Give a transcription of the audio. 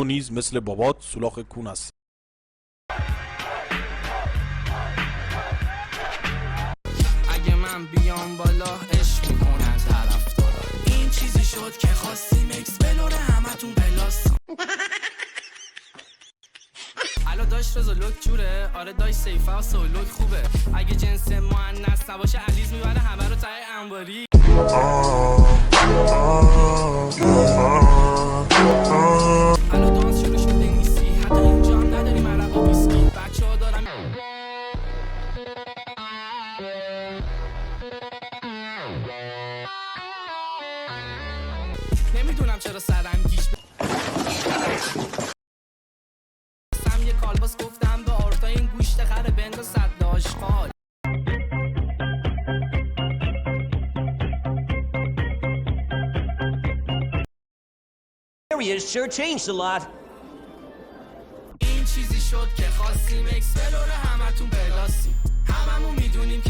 نیز مثل بابات سولاخ کون است. اگه من بیام بالا عشق میکنن طرفدارا، این چیزی شد که خواستیم اکس بلوره همتون پلاس. الو داش رزا لوک جوره، آره داش سیفه و سولوک خوبه، اگه جنس مؤنث نباشه علیز میبره همه رو تای انباری. الو دانس شروع شده نیستی، حتی اینجا هم نداری مرق و بیسکی، بچه ها دارم نمیدونم چرا سرم گیج بستم یه کالباس گفتم به آرتا این گوشت خره بند و صد آشغال. Sure changed a lot. این چیزی شد که خواستیم اکس بلوره همتون پلاسی، هممون میدونیم که